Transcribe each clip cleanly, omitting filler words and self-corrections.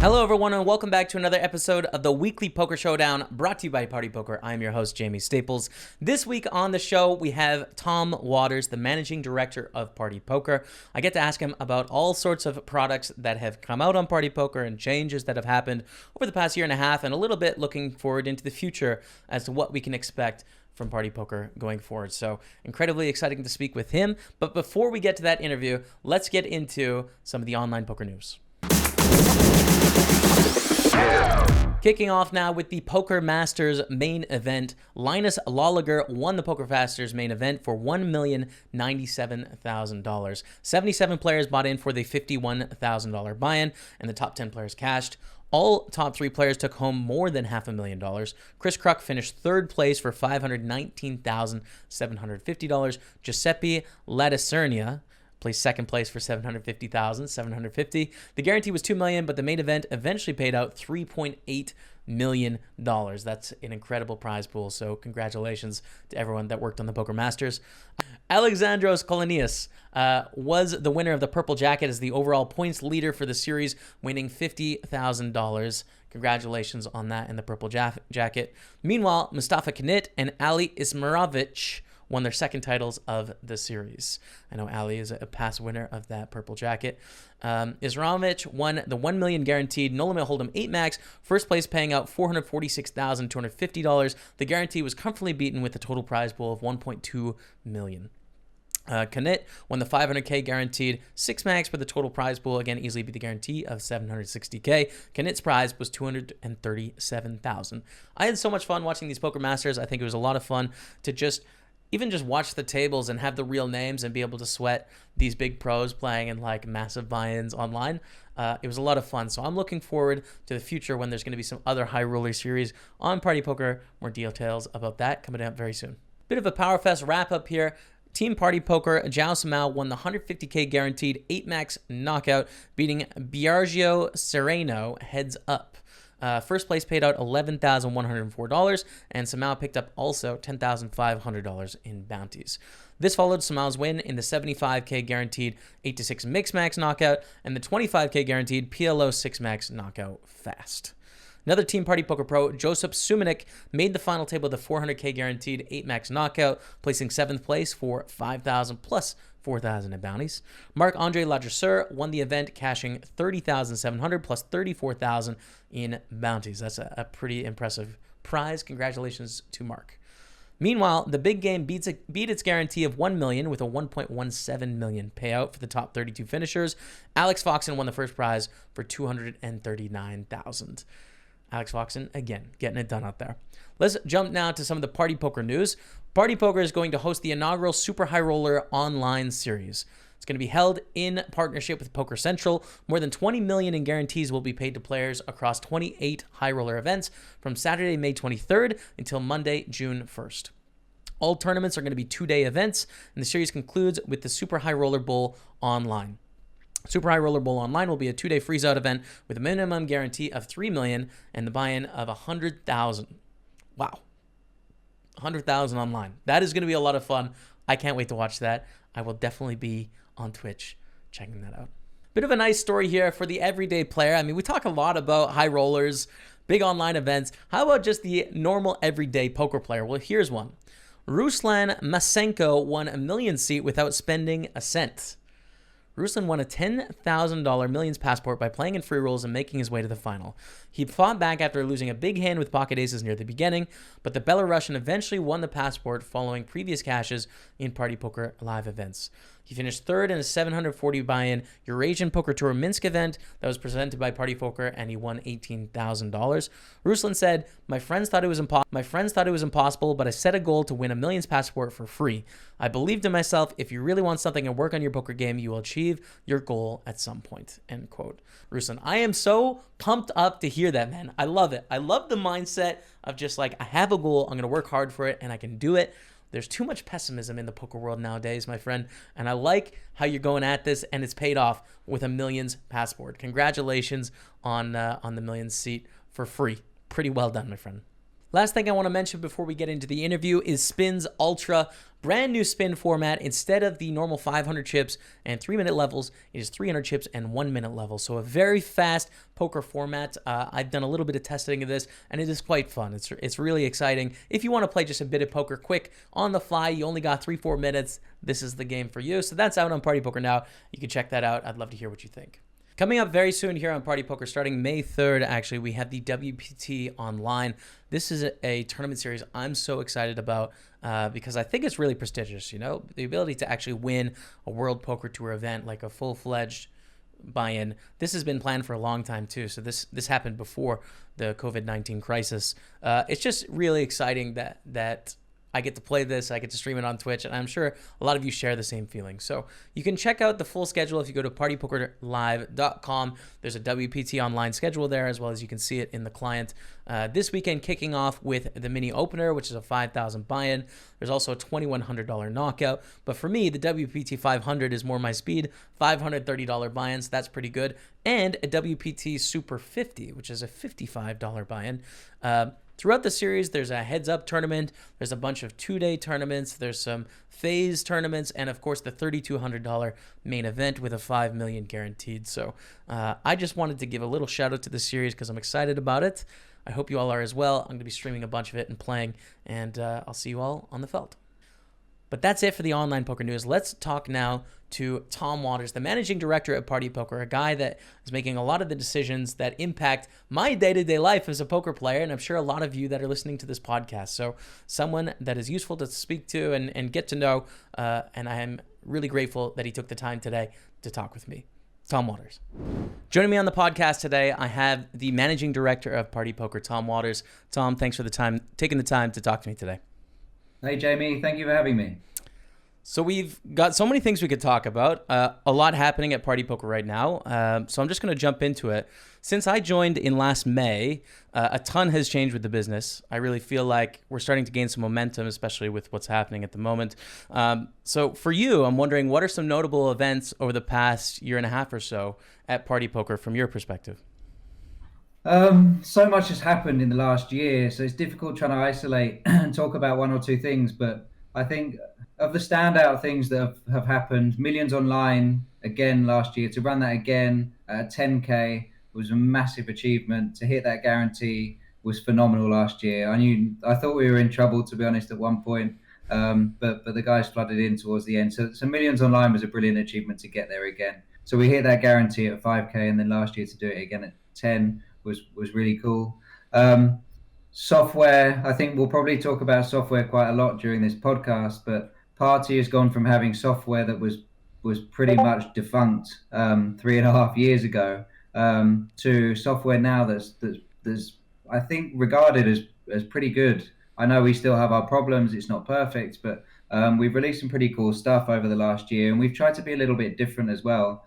Hello everyone and welcome back to another episode of the Weekly Poker Showdown brought to you by PartyPoker. I'm your host, Jamie Staples. This week on the show, we have Tom Waters, the Managing Director of PartyPoker. I get to ask him about all sorts of products that have come out on PartyPoker and changes that have happened over the past year and a half, and a little bit looking forward into the future as to what we can expect from PartyPoker going forward. So incredibly exciting to speak with him. But before we get to that interview, let's get into some of the online poker news. Kicking off now with the Poker Masters main event. Linus Lawliger won the Poker Masters main event for $1,097,000. 77 players bought in for the $51,000 buy-in, and the top 10 players cashed. All top 3 players took home more than $500,000. Chris Kruk finished third place for $519,750. Giuseppe Ladicernia placed second place for $750,750. The guarantee was $2 million, but the main event eventually paid out $3.8 million. That's an incredible prize pool. So congratulations to everyone that worked on the Poker Masters. Alexandros Kolonias was the winner of the Purple Jacket as the overall points leader for the series, winning $50,000. Congratulations on that in the Purple Jacket. Meanwhile, Mustafa Kanit and Ali Ismarovic won their second titles of the series. I know Ali is a past winner of that Purple Jacket. Ismarovic won the $1 million guaranteed No Limit Hold'em 8 Max, first place paying out $446,250. The guarantee was comfortably beaten with a total prize pool of $1.2 million. Kanit won the $500K guaranteed 6 Max with a total prize pool, again, easily beat the guarantee of $760K. Kanit's prize was $237,000. I had so much fun watching these Poker Masters. I think it was a lot of fun to just watch the tables and have the real names and be able to sweat these big pros playing in like massive buy-ins online. It was a lot of fun. So I'm looking forward to the future when there's going to be some other high roller series on PartyPoker. More details about that coming up very soon. Bit of a PowerFest wrap up here. Team PartyPoker, Jao Samao won the $150K guaranteed 8 Max knockout, beating Biagio Sereno heads up. First place paid out $11,104, and Samao picked up also $10,500 in bounties. This followed Samao's win in the $75K guaranteed 8-6 Mix Max knockout and the $25K guaranteed PLO 6 Max knockout fast. Another Team PartyPoker pro, Joseph Sumanik, made the final table of the $400K guaranteed 8 Max knockout, placing 7th place for $5,000 plus $4,000 in bounties. Marc-Andre Ladresseur won the event, cashing $30,700 plus $34,000 in bounties. That's a pretty impressive prize. Congratulations to Mark. Meanwhile, the big game beat its guarantee of $1 million with a $1.17 million payout for the top 32 finishers. Alex Foxen won the first prize for $239,000. Alex Foxen, again, getting it done out there. Let's jump now to some of the PartyPoker news. PartyPoker is going to host the inaugural Super High Roller online series. It's going to be held in partnership with Poker Central. More than $20 million in guarantees will be paid to players across 28 high roller events from Saturday, May 23rd until Monday, June 1st. All tournaments are going to be 2-day events, and the series concludes with the Super High Roller Bowl online. Super High Roller Bowl Online will be a 2-day freeze-out event with a minimum guarantee of $3 million and the buy-in of $100,000. Wow. $100,000 online. That is going to be a lot of fun. I can't wait to watch that. I will definitely be on Twitch checking that out. Bit of a nice story here for the everyday player. I mean, we talk a lot about high rollers, big online events. How about just the normal everyday poker player? Well, here's one. Ruslan Masenko won a million seat without spending a cent. Ruslan won a $10,000 millions passport by playing in free rolls and making his way to the final. He fought back after losing a big hand with pocket aces near the beginning, but the Belarusian eventually won the passport following previous cashes in PartyPoker live events. He finished third in a $740 buy-in Eurasian Poker Tour Minsk event that was presented by PartyPoker, and he won $18,000. Ruslan said, My friends thought it was impossible, but I set a goal to win a millions passport for free. I believed in myself. If you really want something and work on your poker game, you will achieve your goal at some point. End quote. Ruslan, I am so pumped up to hear that, man. I love it. I love the mindset of just like, I have a goal, I'm going to work hard for it, and I can do it. There's too much pessimism in the poker world nowadays, my friend, and I like how you're going at this, and it's paid off with a millions passport. Congratulations on the millions seat for free. Pretty well done, my friend. Last thing I want to mention before we get into the interview is Spins Ultra. Brand new spin format. Instead of the normal 500 chips and 3-minute levels, it is 300 chips and 1-minute levels. So a very fast poker format. I've done a little bit of testing of this, and it is quite fun. It's really exciting. If you want to play just a bit of poker quick on the fly, you only got 3-4 minutes, this is the game for you. So that's out on Party Poker now. You can check that out. I'd love to hear what you think. Coming up very soon here on Party Poker, starting May 3rd, actually, we have the WPT Online. This is a tournament series I'm so excited about because I think it's really prestigious. You know, the ability to actually win a World Poker Tour event, like a full-fledged buy-in. This has been planned for a long time too. So this happened before the COVID-19 crisis. It's just really exciting that I get to play this, I get to stream it on Twitch, and I'm sure a lot of you share the same feeling. So you can check out the full schedule if you go to partypokerlive.com. There's a WPT Online schedule there, as well as you can see it in the client. This weekend kicking off with the mini opener, which is a $5,000 buy-in. There's also a $2,100 knockout. But for me, the WPT 500 is more my speed, $530 buy-in, so that's pretty good. And a WPT Super 50, which is a $55 buy-in. Throughout the series, there's a heads-up tournament, there's a bunch of two-day tournaments, there's some phase tournaments, and of course the $3,200 main event with a $5 million guaranteed. So I just wanted to give a little shout-out to this series because I'm excited about it. I hope you all are as well. I'm going to be streaming a bunch of it and playing, and I'll see you all on the felt. But that's it for the online poker news. Let's talk now to Tom Waters, the managing director at Party Poker, a guy that is making a lot of the decisions that impact my day-to-day life as a poker player, and I'm sure a lot of you that are listening to this podcast. So someone that is useful to speak to and get to know, and I am really grateful that he took the time today to talk with me. Tom Waters. Joining me on the podcast today, I have the managing director of Party Poker, Tom Waters. Tom, thanks for taking the time to talk to me today. Hey, Jamie. Thank you for having me. So we've got so many things we could talk about, a lot happening at Party Poker right now. So I'm just going to jump into it. Since I joined in last May, a ton has changed with the business. I really feel like we're starting to gain some momentum, especially with what's happening at the moment. So for you, I'm wondering, what are some notable events over the past year and a half or so at Party Poker from your perspective? So much has happened in the last year, so it's difficult trying to isolate and talk about one or two things. But I think of the standout things that have happened, Millions Online again last year, to run that again at 10K was a massive achievement. To hit that guarantee was phenomenal last year. I thought we were in trouble, to be honest, at one point, but the guys flooded in towards the end. So Millions Online was a brilliant achievement to get there again. So we hit that guarantee at 5K, and then last year to do it again at 10 was really cool. Software, I think we'll probably talk about software quite a lot during this podcast, but Party has gone from having software that was pretty much defunct 3.5 years ago to software now that's I think regarded as pretty good. I know we still have our problems, it's not perfect, but we've released some pretty cool stuff over the last year, and we've tried to be a little bit different as well.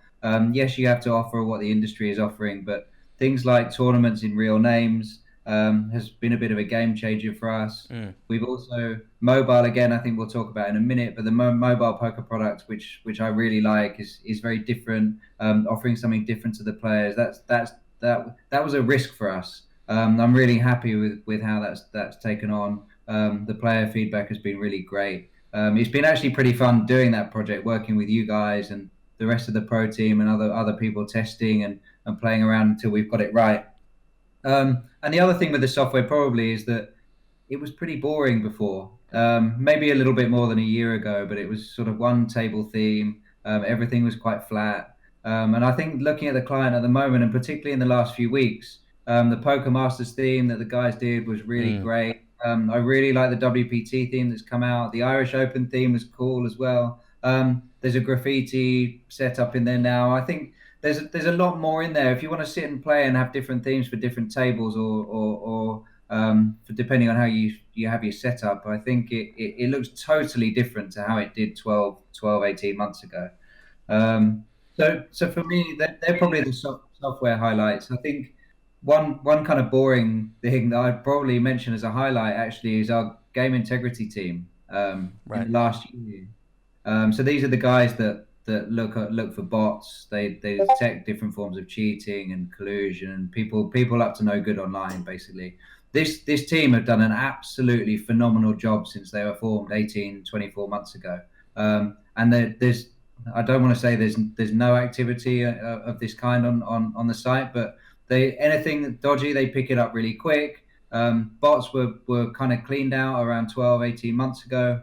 Yes, you have to offer what the industry is offering, but things like tournaments in real names has been a bit of a game changer for us. We've also mobile again. I think we'll talk about in a minute, but the mobile poker product, which I really like, is very different, offering something different to the players. That was a risk for us. I'm really happy with how that's taken on. The player feedback has been really great. It's been actually pretty fun doing that project, working with you guys and the rest of the pro team and other people testing and playing around until we've got it right. And the other thing with the software probably is that it was pretty boring before, maybe a little bit more than a year ago, but it was sort of one table theme. Everything was quite flat. And I think looking at the client at the moment, and particularly in the last few weeks, the Poker Masters theme that the guys did was really great. I really like the WPT theme that's come out. The Irish Open theme was cool as well. There's a graffiti set up in there now. I think there's a lot more in there. If you want to sit and play and have different themes for different tables or for depending on how you have your setup, I think it looks totally different to how it did 18 months ago. So for me, they're probably the software highlights. I think one kind of boring thing that I'd probably mention as a highlight actually is our game integrity team Right. last year. So these are the guys that look for bots. They detect different forms of cheating and collusion and people up to no good online, basically. this team have done an absolutely phenomenal job since they were formed 18, 24 months ago. And there's I don't want to say there's no activity of this kind on the site, but anything dodgy, they pick it up really quick. Bots were kind of cleaned out around 12, 18 months ago,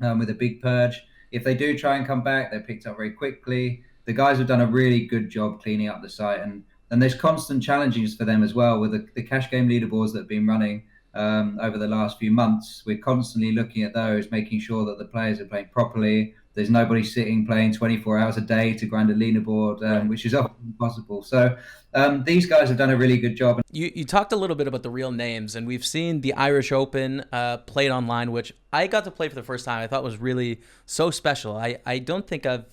with a big purge. If they do try and come back, they're picked up very quickly. The guys have done a really good job cleaning up the site, and there's constant challenges for them as well with the cash game leaderboards that have been running over the last few months. We're constantly looking at those, making sure that the players are playing properly. There's nobody sitting playing 24 hours a day to grind a leaderboard, Right. which is often impossible. So these guys have done a really good job. You talked a little bit about the real names, and we've seen the Irish Open played online, which I got to play for the first time. I thought was really so special. I don't think I've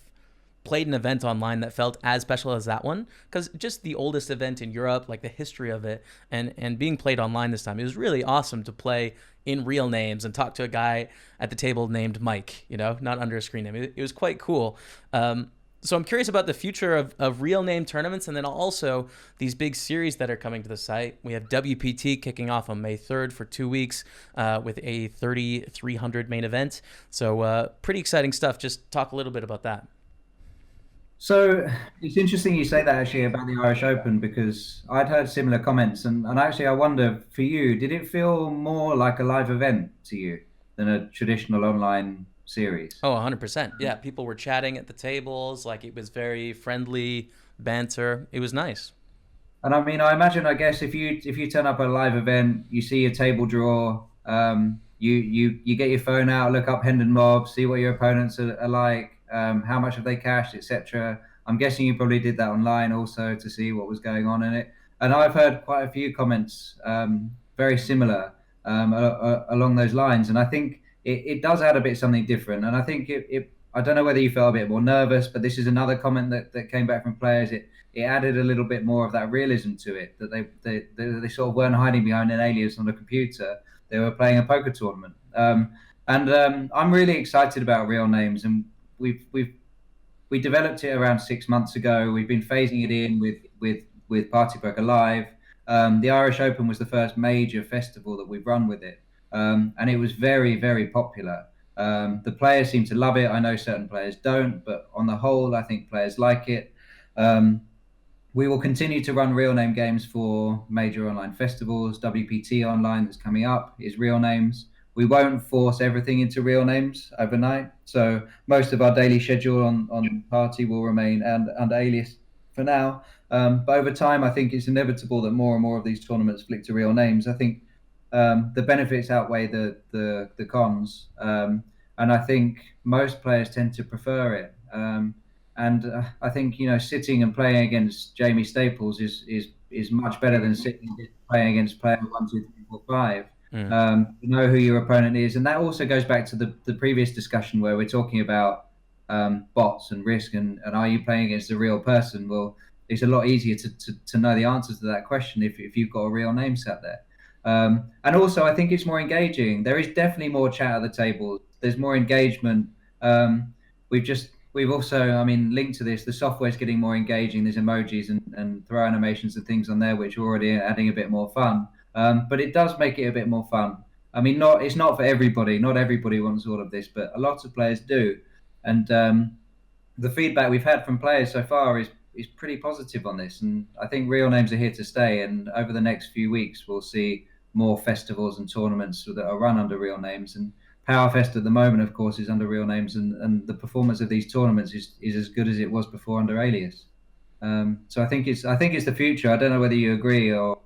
played an event online that felt as special as that one, because just the oldest event in Europe, like the history of it, and being played online this time, it was really awesome to play in real names and talk to a guy at the table named Mike, not under a screen name. It was quite cool. So I'm curious about the future of real name tournaments, and then also these big series that are coming to the site. We have WPT kicking off on May 3rd for 2 weeks with a 3,300 main event. So pretty exciting stuff. Just talk a little bit about that. So it's interesting you say that actually about the Irish Open, because I'd heard similar comments, and actually I wonder for you, did it feel more like a live event to you than a traditional online series? Oh, 100%. Yeah, people were chatting at the tables. Like, it was very friendly banter. It was nice. And I mean, I guess if you turn up at a live event, you see a table draw, you get your phone out, look up Hendon Mob, see what your opponents are like, how much have they cashed, etc. I'm guessing you probably did that online also to see what was going on in it. And I've heard quite a few comments very similar along those lines. And I think it does add a bit something different. And I think I don't know whether you felt a bit more nervous, but this is another comment that came back from players. It added a little bit more of that realism to it, that they sort of weren't hiding behind an alias on a computer. They were playing a poker tournament. And I'm really excited about real names, and we developed it around 6 months ago. We've been phasing it in with PartyPoker Live. The Irish Open was the first major festival that we've run with it, and it was very, very popular. The players seem to love it. I know certain players don't, but on the whole, I think players like it. We will continue to run real name games for major online festivals. WPT Online that's coming up is real names. We won't force everything into real names overnight. So most of our daily schedule on Party will remain under alias for now. But over time, I think it's inevitable that more and more of these tournaments flick to real names. I think the benefits outweigh the cons. And I think most players tend to prefer it. And I think sitting and playing against Jamie Staples is much better than sitting and playing against player 1, 2, 3, 4, 5. You know who your opponent is, and that also goes back to the previous discussion where we're talking about bots and risk, and are you playing against a real person? Well, it's a lot easier to know the answers to that question if you've got a real name sat there. And also, I think it's more engaging. There is definitely more chat at the table. There's more engagement. We've also, I mean, linked to this, the software's getting more engaging. There's emojis and throw animations and things on there, which are already adding a bit more fun. But it does make it a bit more fun. I mean, it's not for everybody. Not everybody wants all of this, but a lot of players do. And the feedback we've had from players so far is pretty positive on this. And I think real names are here to stay. And over the next few weeks, we'll see more festivals and tournaments that are run under real names. And Powerfest at the moment, of course, is under real names, and the performance of these tournaments is as good as it was before under alias. So I think it's the future. I don't know whether you agree or.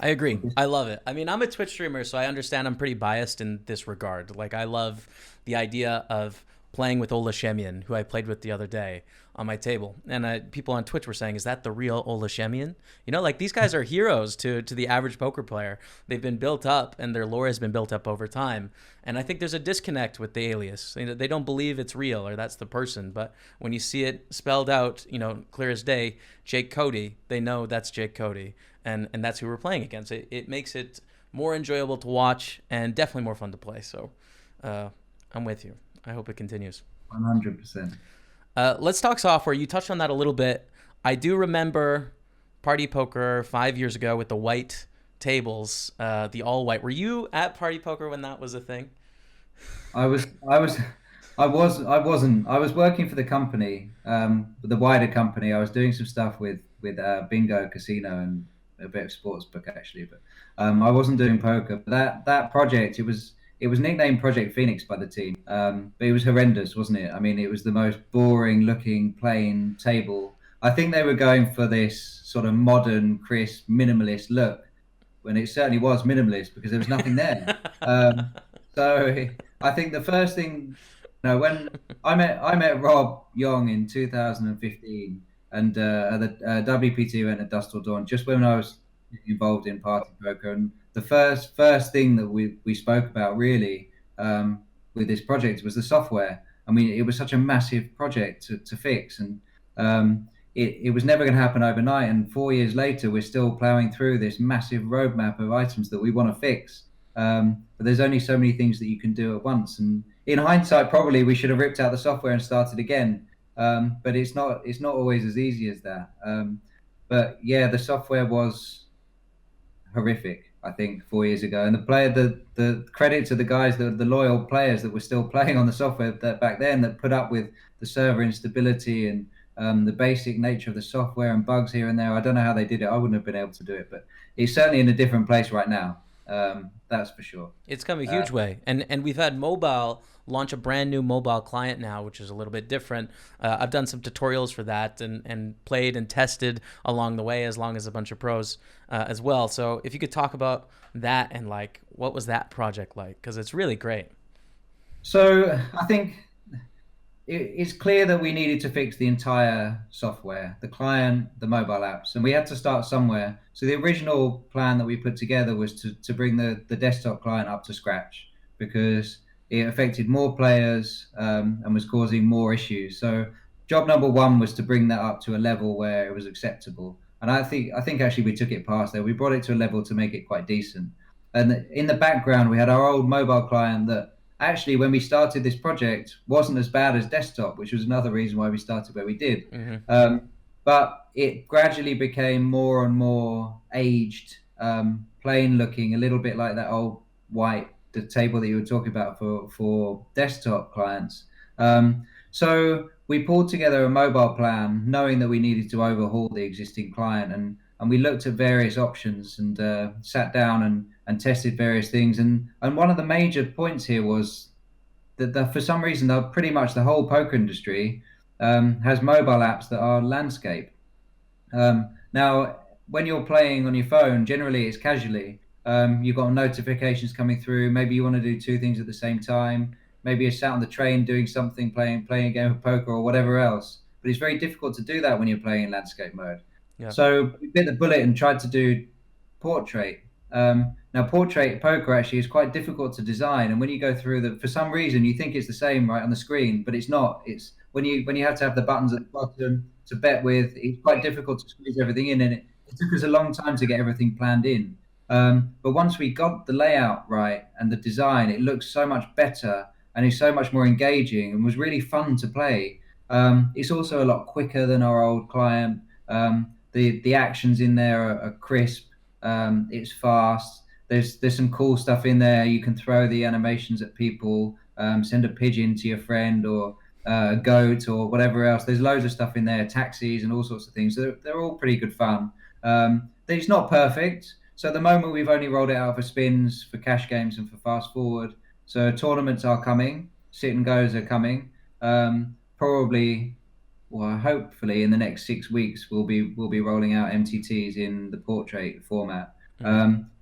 I agree. I love it. I mean, I'm a Twitch streamer, so I understand I'm pretty biased in this regard. Like, I love the idea of playing with Ola Shemian, who I played with the other day on my table. And people on Twitch were saying, is that the real Ola Shemian? Like, these guys are heroes to the average poker player. They've been built up, and their lore has been built up over time. And I think there's a disconnect with the alias. They don't believe it's real or that's the person. But when you see it spelled out, clear as day, Jake Cody, they know that's Jake Cody. And that's who we're playing against. It makes it more enjoyable to watch and definitely more fun to play. So I'm with you. I hope it continues. 100%. Let's talk software. You touched on that a little bit. I do remember PartyPoker 5 years ago with the white tables, the all white. Were you at Party Poker when that was a thing? I was, I was, I wasn't. I was working for the company, the wider company. I was doing some stuff with bingo, casino, and a bit of sports book actually. But I wasn't doing poker. But that project, it was nicknamed Project Phoenix by the team. But it was horrendous, wasn't it? I mean, it was the most boring looking plain table. I think they were going for this sort of modern, crisp, minimalist look, when it certainly was minimalist because there was nothing there. So I think the first thing, when I met Rob Young in 2015, and at the WPT event at Dust Till Dawn, just when I was involved in party poker, and the first thing that we spoke about really, with this project was the software. I mean, it was such a massive project to fix, and it was never going to happen overnight. And 4 years later, we're still plowing through this massive roadmap of items that we want to fix. But there's only so many things that you can do at once. And in hindsight, probably we should have ripped out the software and started again. But it's not always as easy as that. But yeah, the software was horrific, I think, 4 years ago. And the credit to the guys, the loyal players that were still playing on the software that back then, that put up with the server instability and the basic nature of the software and bugs here and there. I don't know how they did it. I wouldn't have been able to do it, but it's certainly in a different place right now. That's for sure. It's come a huge way, and we've had mobile launch a brand new mobile client now, which is a little bit different. I've done some tutorials for that and played and tested along the way, as long as a bunch of pros as well. So if you could talk about that and like what was that project like, because it's really great. So I think it's clear that we needed to fix the entire software, the client, the mobile apps, and we had to start somewhere. So the original plan that we put together was to bring the desktop client up to scratch, because it affected more players, and was causing more issues. So job number one was to bring that up to a level where it was acceptable. And I think actually we took it past there. We brought it to a level to make it quite decent. And in the background, we had our old mobile client that actually, when we started this project, wasn't as bad as desktop, which was another reason why we started where we did. But it gradually became more and more aged, plain looking, a little bit like that old white the table that you were talking about for desktop clients. So we pulled together a mobile plan, knowing that we needed to overhaul the existing client, and we looked at various options and sat down and tested various things. And one of the major points here was that for some reason, pretty much the whole poker industry has mobile apps that are landscape. Now, when you're playing on your phone, generally it's casually. You've got notifications coming through. Maybe you want to do two things at the same time. Maybe you're sat on the train doing something, playing a game of poker or whatever else. But it's very difficult to do that when you're playing in landscape mode. Yeah. So we bit the bullet and tried to do portrait. Now, portrait poker actually is quite difficult to design, and when you go through for some reason you think it's the same right on the screen, but it's not. It's when you have to have the buttons at the bottom to bet with. It's quite difficult to squeeze everything in, and it took us a long time to get everything planned in. But once we got the layout right and the design, it looks so much better and is so much more engaging and was really fun to play. It's also a lot quicker than our old client. The actions in there are crisp. It's fast. There's some cool stuff in there. You can throw the animations at people, send a pigeon to your friend, or a goat or whatever else. There's loads of stuff in there, taxis and all sorts of things. So they're all pretty good fun. It's not perfect. So at the moment, we've only rolled it out for spins, for cash games, and for fast forward. So tournaments are coming. Sit and goes are coming. Probably, well, hopefully in the next 6 weeks, we'll be rolling out MTTs in the portrait format.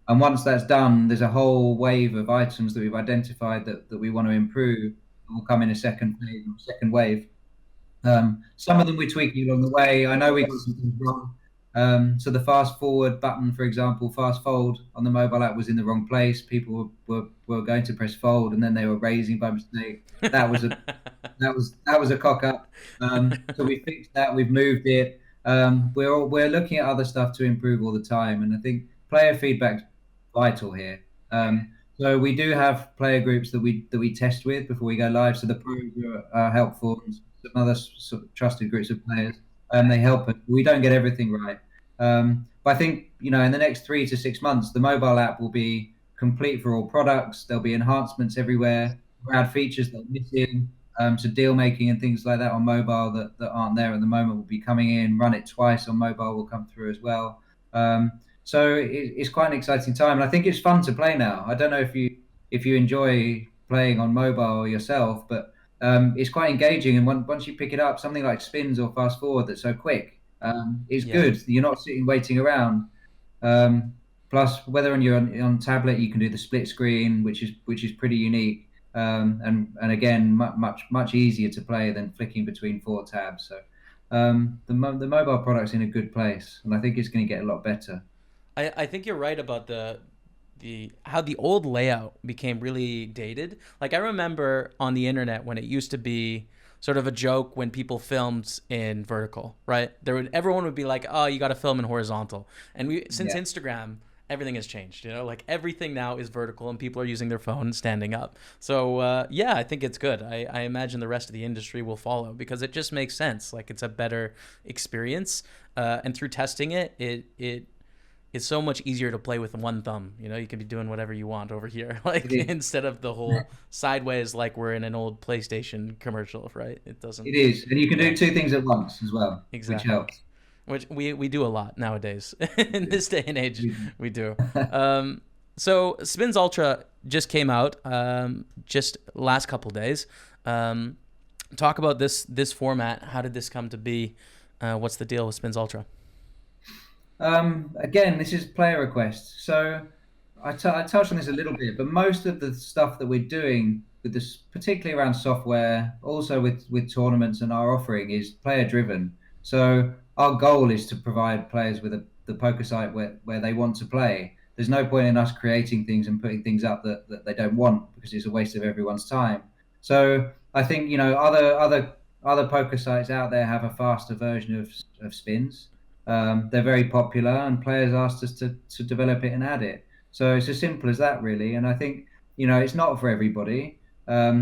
And once that's done, there's a whole wave of items that we've identified that we want to improve. Will come in a second wave. Some of them we're tweaking along the way. I know we got some things wrong. So the fast forward button, for example, fast fold on the mobile app was in the wrong place. People were going to press fold and then they were raising by mistake. That was a cock up. So we fixed that. We've moved it. We're looking at other stuff to improve all the time, and I think player feedback's vital here. So we do have player groups that we test with before we go live. So the pros are helpful, and some other sort of trusted groups of players, and they help us. We don't get everything right. But I think, in the next 3 to 6 months, the mobile app will be complete for all products. There'll be enhancements everywhere. We'll add features that are missing. So deal making and things like that on mobile that aren't there at the moment will be coming in. Run it twice on mobile will come through as well. So it's quite an exciting time, and I think it's fun to play now. I don't know if you enjoy playing on mobile yourself, but it's quite engaging. And once you pick it up, something like spins or fast forward that's so quick, is Yeah. good. You're not sitting waiting around. Um, Plus, whether you're on tablet, you can do the split screen, which is pretty unique. And again, much easier to play than flicking between four tabs. So the mobile product's in a good place, and I think it's going to get a lot better. I think you're right about the how the old layout became really dated. Like I remember on the internet when it used to be sort of a joke when people filmed in vertical, right? Everyone would be like, "Oh, you got to film in horizontal." And since Yeah, Instagram, everything has changed. Like everything now is vertical, and people are using their phone standing up. So yeah, I think it's good. I imagine the rest of the industry will follow because it just makes sense. Like it's a better experience, and through testing it, it it's so much easier to play with one thumb. You can be doing whatever you want over here, it like is. instead of the whole sideways, like we're in an old PlayStation commercial, right? It doesn't. It is, and you can Yeah, do two things at once as well, which exactly. helps. Which we do a lot nowadays in this day and age. We do. We do. Um, so Spins Ultra just came out just last couple days. Um, Talk about this format. How did this come to be? What's the deal with Spins Ultra? Again, this is player requests. So I touched on this a little bit, but most of the stuff that we're doing with this, particularly around software, also with tournaments and our offering, is player driven. So our goal is to provide players with the poker site where they want to play. There's no point in us creating things and putting things up that they don't want because it's a waste of everyone's time. So I think other poker sites out there have a faster version of spins. They're very popular, and players asked us to develop it and add it. So it's as simple as that, really. And I think it's not for everybody.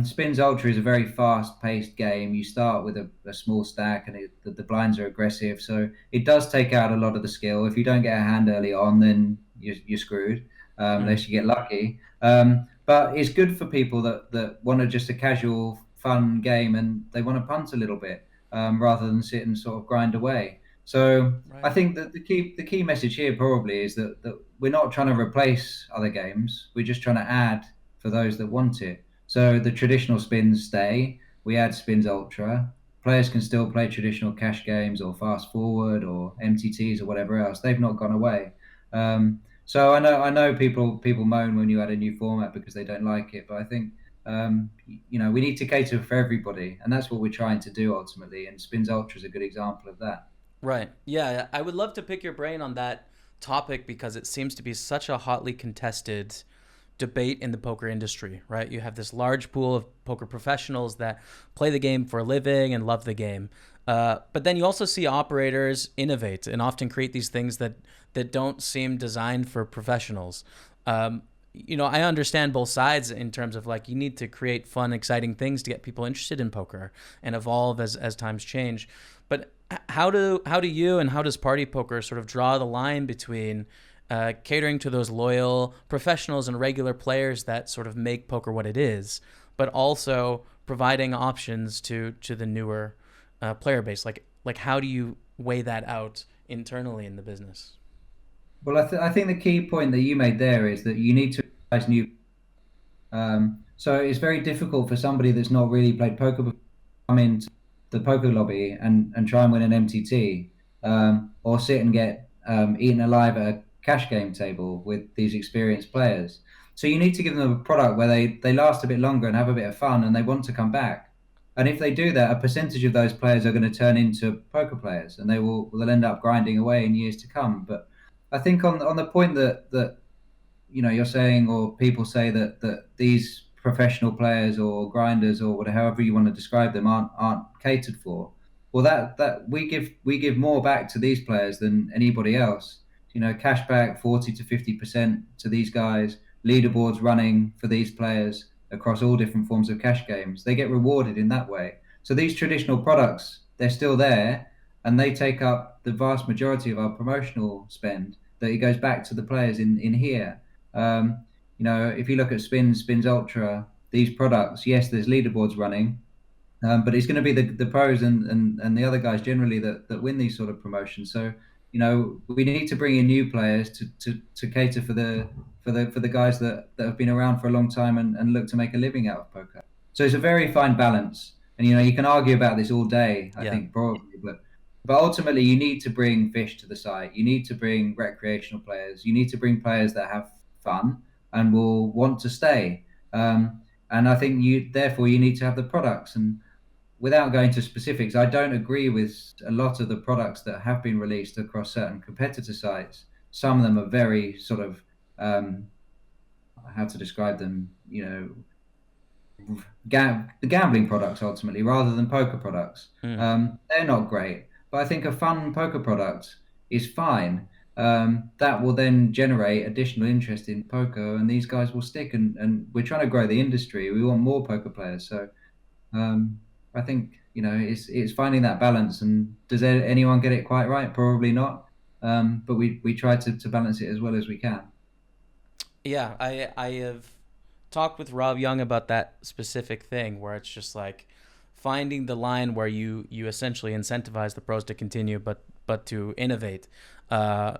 Spins Ultra is a very fast-paced game. You start with a small stack, and the blinds are aggressive, so it does take out a lot of the skill. If you don't get a hand early on, then you're screwed, Mm, unless you get lucky. But it's good for people that want to just a casual, fun game, and they want to punt a little bit, rather than sit and sort of grind away. So I right. think that the key message here probably is that we're not trying to replace other games. We're just trying to add for those that want it. So the traditional spins stay. We add spins ultra. Players can still play traditional cash games or fast forward or MTTs or whatever else. They've not gone away. So I know people moan when you add a new format because they don't like it, but I think we need to cater for everybody, and that's what we're trying to do ultimately. And spins ultra is a good example of that. Right. Yeah, I would love to pick your brain on that topic because it seems to be such a hotly contested debate in the poker industry, right? You have this large pool of poker professionals that play the game for a living and love the game. But then you also see operators innovate and often create these things that don't seem designed for professionals. I understand both sides in terms of like you need to create fun, exciting things to get people interested in poker and evolve as times change. But how do you and how does Party Poker sort of draw the line between catering to those loyal professionals and regular players that sort of make poker what it is, but also providing options to the newer player base? Like how do you weigh that out internally in the business? Well, I think the key point that you made there is that you need to realize new. So it's very difficult for somebody that's not really played poker before to come into the poker lobby and try and win an MTT, or sit and get eaten alive at a cash game table with these experienced players. So you need to give them a product where they last a bit longer and have a bit of fun and they want to come back. And if they do that, a percentage of those players are going to turn into poker players, and they'll end up grinding away in years to come. But I think on the point that you're saying, or people say that these professional players or grinders or whatever, however you want to describe them, aren't catered for. Well, that we give more back to these players than anybody else. Cash back 40 to 50% to these guys. Leaderboards running for these players across all different forms of cash games. They get rewarded in that way. So these traditional products, they're still there, and they take up the vast majority of our promotional spend. That it goes back to the players in here. If you look at Spins Ultra, these products, yes, there's leaderboards running, but it's going to be the pros and the other guys generally that win these sort of promotions. So we need to bring in new players to cater for the guys that have been around for a long time and look to make a living out of poker. So it's a very fine balance, and you can argue about this all day. I think probably, but ultimately you need to bring fish to the site. You need to bring recreational players. You need to bring players that have fun and will want to stay. And I think therefore you need to have the products. And without going to specifics, I don't agree with a lot of the products that have been released across certain competitor sites. Some of them are very sort of, how to describe them, the gambling products ultimately, rather than poker products. They're not great, but I think a fun poker product is fine. That will then generate additional interest in poker, and these guys will stick. And we're trying to grow the industry. We want more poker players. So I think it's finding that balance. And does anyone get it quite right? Probably not. But we try to balance it as well as we can. Yeah, I have talked with Rob Young about that specific thing where it's just like finding the line where you essentially incentivize the pros to continue, but to innovate. I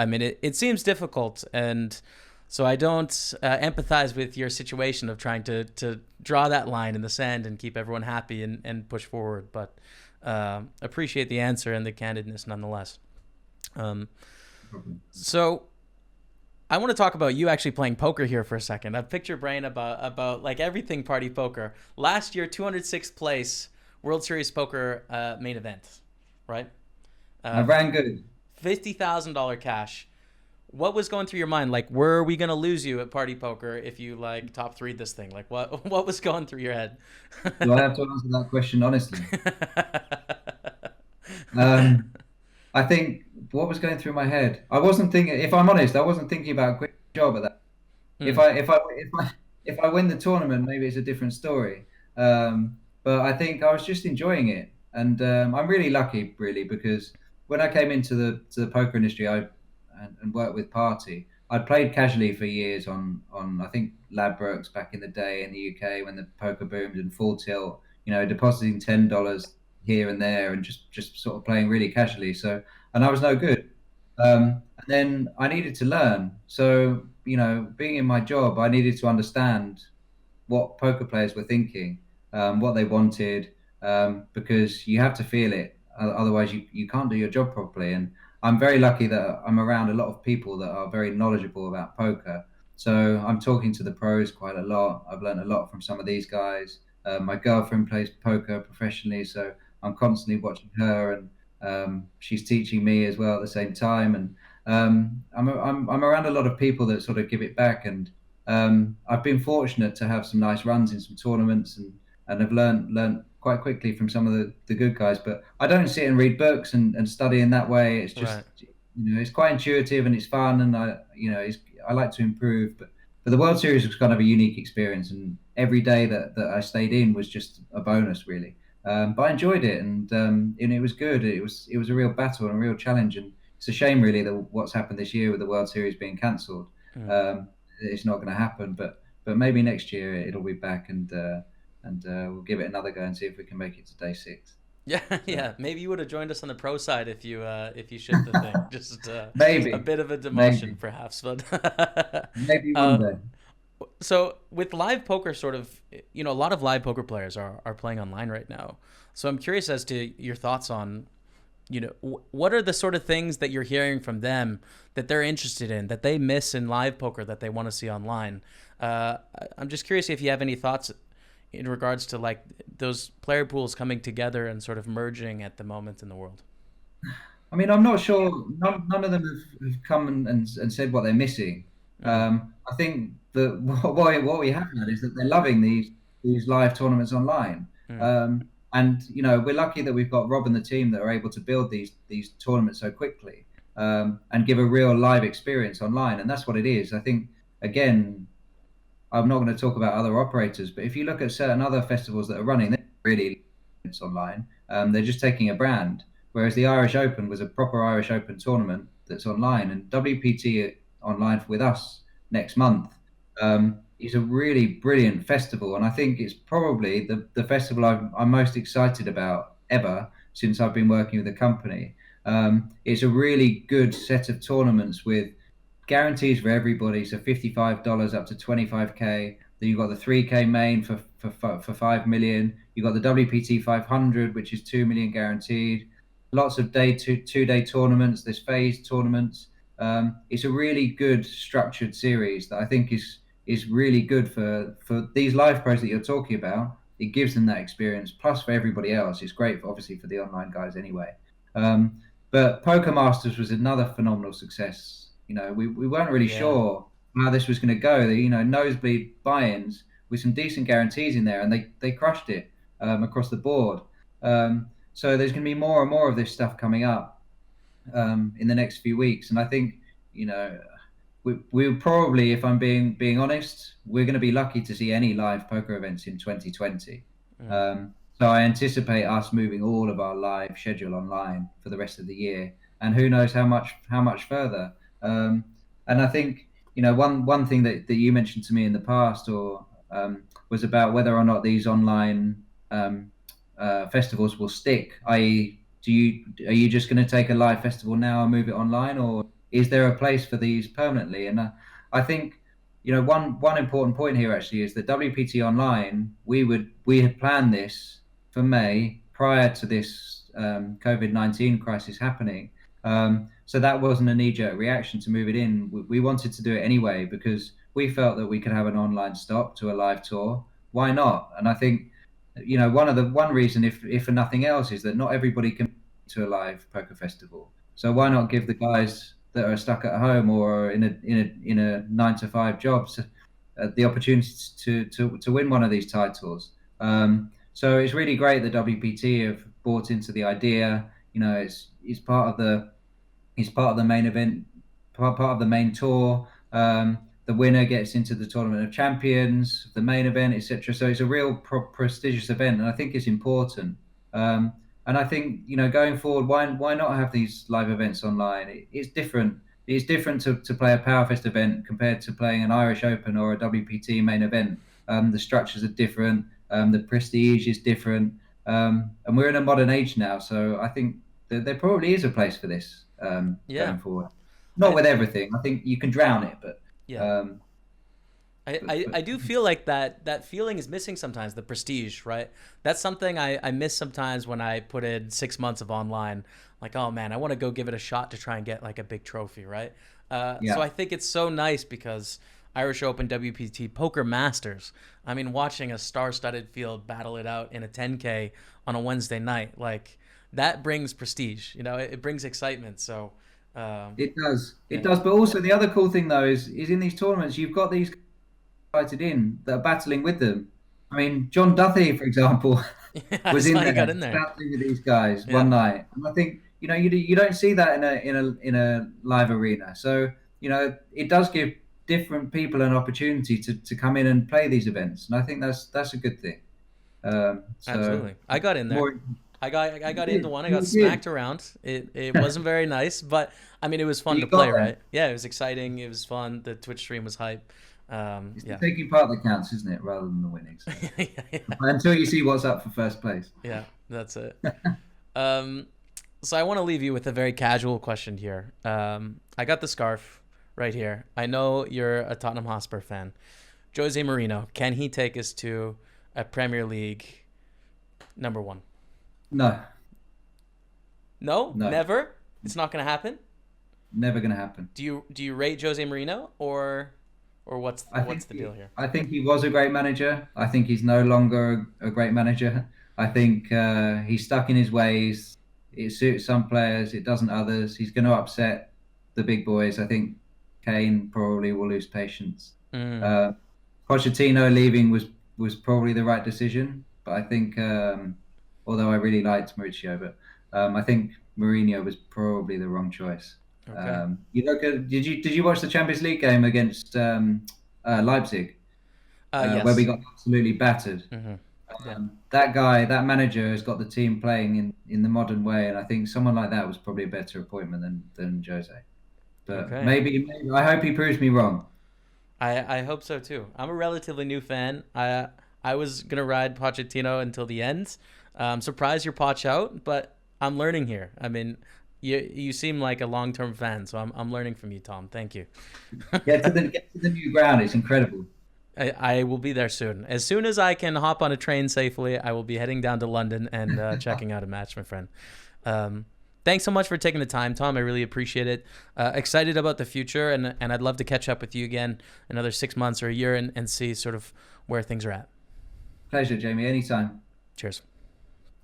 mean, it seems difficult, and so I don't empathize with your situation of trying to draw that line in the sand and keep everyone happy and push forward. But appreciate the answer and the candidness nonetheless. So I want to talk about you actually playing poker here for a second. I've picked your brain about like everything party poker. Last year, 206th place, World Series Poker main event, right? I ran good. $50,000 cash. What was going through your mind? Like, were we gonna lose you at party poker if you like top three this thing? Like, what was going through your head? Do I have to answer that question honestly? I think what was going through my head. I wasn't thinking. If I'm honest, I wasn't thinking about a quick job at that. If I win the tournament, maybe it's a different story. But I think I was just enjoying it, and I'm really lucky, really, because when I came into the poker industry, and worked with Party. I'd played casually for years on I think Ladbrokes back in the day in the UK when the poker boomed, and Full Tilt. Depositing $10 here and there and just sort of playing really casually. So, and I was no good. And then I needed to learn. So, being in my job, I needed to understand what poker players were thinking, what they wanted, because you have to feel it. Otherwise, you can't do your job properly. And I'm very lucky that I'm around a lot of people that are very knowledgeable about poker. So I'm talking to the pros quite a lot. I've learned a lot from some of these guys. My girlfriend plays poker professionally, so I'm constantly watching her, and she's teaching me as well at the same time. And I'm around a lot of people that sort of give it back. And I've been fortunate to have some nice runs in some tournaments, and have learned quite quickly from some of the good guys. But I don't sit and read books and study in that way. It's just, Right. it's quite intuitive and it's fun, and I like to improve. But the World Series was kind of a unique experience, and every day that I stayed in was just a bonus, really. But I enjoyed it, and it was good. It was a real battle and a real challenge, and it's a shame, really, that what's happened this year with the World Series being cancelled. It's not going to happen, but maybe next year it'll be back, and we'll give it another go and see if we can make it to day 6. Yeah, yeah. Maybe you would have joined us on the pro side if you shipped the thing. Just Maybe a bit of a demotion, maybe perhaps. But maybe one day. so with live poker, sort of, a lot of live poker players are playing online right now. So I'm curious as to your thoughts on, what are the sort of things that you're hearing from them that they're interested in, that they miss in live poker, that they want to see online. I'm just curious if you have any thoughts in regards to like those player pools coming together and sort of merging at the moment in the world. I mean, I'm not sure. None of them have come and said what they're missing. I think that what we have had is that they're loving these live tournaments online. And we're lucky that we've got Rob and the team that are able to build these tournaments so quickly, and give a real live experience online. And that's what it is. I think, again, I'm not going to talk about other operators, but if you look at certain other festivals that are running, they're really it's online. They're just taking a brand, whereas the Irish Open was a proper Irish Open tournament that's online, and WPT online with us next month is a really brilliant festival, and I think it's probably the festival I'm most excited about ever since I've been working with the company. It's a really good set of tournaments with guarantees for everybody. So $55 up to 25K. Then you've got the 3K main for 5 million. You've got the WPT 500, which is 2 million guaranteed. Lots of two-day tournaments. There's phased tournaments. It's a really good structured series that I think is really good for these live pros that you're talking about. It gives them that experience. Plus, for everybody else, it's great, obviously, for the online guys anyway. But Poker Masters was another phenomenal success. We weren't really Yeah. sure how this was going to go. Nosebleed buy-ins with some decent guarantees in there, and they crushed it across the board. So there's going to be more and more of this stuff coming up in the next few weeks, and I think you know we'll probably, if I'm being honest, we're going to be lucky to see any live poker events in 2020. Mm. So I anticipate us moving all of our live schedule online for the rest of the year, and who knows how much further. And I think one thing that you mentioned to me in the past, or was about whether or not these online festivals will stick. I.e., are you just going to take a live festival now and move it online, or is there a place for these permanently? And I think one important point here actually is that WPT Online, we had planned this for May prior to this COVID-19 crisis happening. So that wasn't a knee-jerk reaction to move it in. We wanted to do it anyway because we felt that we could have an online stop to a live tour. Why not? And I think one reason, if for nothing else, is that not everybody can to a live poker festival. So why not give the guys that are stuck at home or in a 9 to 5 job the opportunity to win one of these titles? So it's really great that WPT have bought into the idea. It's part of the main event, part of the main tour. The winner gets into the Tournament of Champions, the main event, etc. So it's a real prestigious event, and I think it's important. And I think going forward, why not have these live events online? It's different. It's different to play a Powerfest event compared to playing an Irish Open or a WPT main event. The structures are different. The prestige is different. And we're in a modern age now, so I think there probably is a place for this Yeah. going forward. Not with everything. I think you can drown it, but Yeah. I do feel like that feeling is missing sometimes, the prestige, right? That's something I miss sometimes when I put in 6 months of online. Like, oh man, I want to go give it a shot to try and get like a big trophy, right? So I think it's so nice because Irish Open, WPT, Poker Masters. I mean, watching a star-studded field battle it out in a 10K on a Wednesday night, like that brings prestige. It brings excitement. So it does. It yeah. does. But also the other cool thing though is in these tournaments you've got these invited in that are battling with them. I mean, John Duthie, for example, I was in saw you got there in there. battling with these guys Yeah. one night, and I think you don't see that in a live arena. So it does give different people an opportunity to come in and play these events, and I think that's a good thing. So Absolutely. I got in there. more I got into one. I got you did. smacked around. It wasn't very nice, but I mean it was fun to You got play, there. right? Yeah, it was exciting. It was fun. The Twitch stream was hype. It's the Yeah. taking part that counts, isn't it, rather than the winning? So. yeah, yeah, Until you see what's up for first place. yeah, that's it. Um, so I want to leave you with a very casual question here. I got the scarf right here. I know you're a Tottenham Hotspur fan. Jose Mourinho, can he take us to a Premier League #1? No, No, no, never. It's not going to happen. never going to happen. Do you rate Jose Mourinho or what's I what's think the deal here? I think he was a great manager. I think he's no longer a great manager. I think he's stuck in his ways. It suits some players, it doesn't others. He's going to upset the big boys. I think Kane probably will lose patience. Mm, Uh, Pochettino leaving was probably the right decision, but I think although I really liked Mauricio, but I think Mourinho was probably the wrong choice. okay. You look at did you watch the Champions League game against Leipzig where we Yes. got absolutely battered? Hmm. Yeah. That guy, that manager, has got the team playing in the modern way, and I think someone like that was probably a better appointment than Jose. But Okay. maybe I hope he proves me wrong. I hope so too. I'm a relatively new fan. I was gonna ride Pochettino until the end. I'm surprised you're Poch out, but I'm learning here. I mean, you seem like a long term fan, so I'm learning from you, Tom. Thank you. Get to the new ground. It's incredible. I will be there soon. As soon as I can hop on a train safely, I will be heading down to London and checking out a match, my friend. Um, Thanks so much for taking the time, Tom. I really appreciate it. Excited about the future, and I'd love to catch up with you again another 6 months or a year and see sort of where things are at. Pleasure, Jamie. Anytime. Cheers.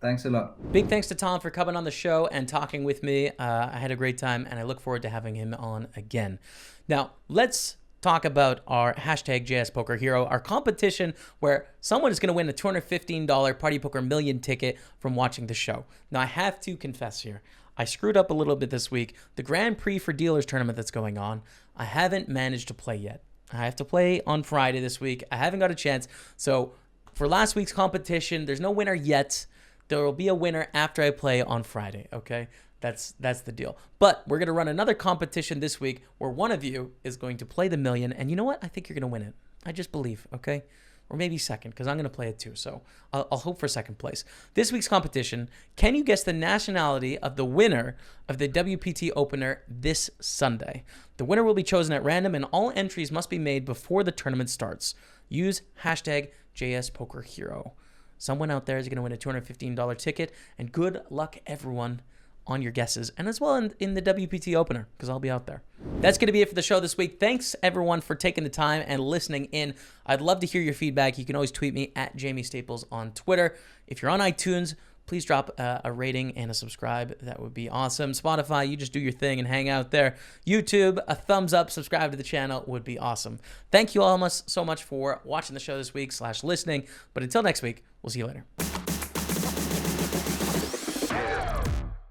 Thanks a lot. Big thanks to Tom for coming on the show and talking with me. I had a great time, and I look forward to having him on again. Now, let's talk about our hashtag JS Poker Hero, our competition where someone is going to win a $215 Party Poker Million ticket from watching the show. Now, I have to confess here, I screwed up a little bit this week. The Grand Prix for Dealers tournament that's going on, I haven't managed to play yet. I have to play on Friday this week. I haven't got a chance. So for last week's competition, there's no winner yet. There will be a winner after I play on Friday, okay? That's the deal. But we're going to run another competition this week where one of you is going to play the million. And you know what? I think you're going to win it. I just believe, okay? Or maybe second, because I'm going to play it too. So I'll hope for second place. This week's competition, can you guess the nationality of the winner of the WPT opener this Sunday? The winner will be chosen at random, and all entries must be made before the tournament starts. Use hashtag JSPokerHero. Someone out there is going to win a $215 ticket, and good luck, everyone, on your guesses, and as well in the WPT opener, because I'll be out there. That's going to be it for the show this week. Thanks, everyone, for taking the time and listening in. I'd love to hear your feedback. You can always tweet me at Jamie Staples on Twitter. If you're on iTunes, please drop a rating and a subscribe. That would be awesome. Spotify, you just do your thing and hang out there. YouTube, a thumbs up, subscribe to the channel would be awesome. Thank you all so much for watching the show this week / listening. But until next week, we'll see you later.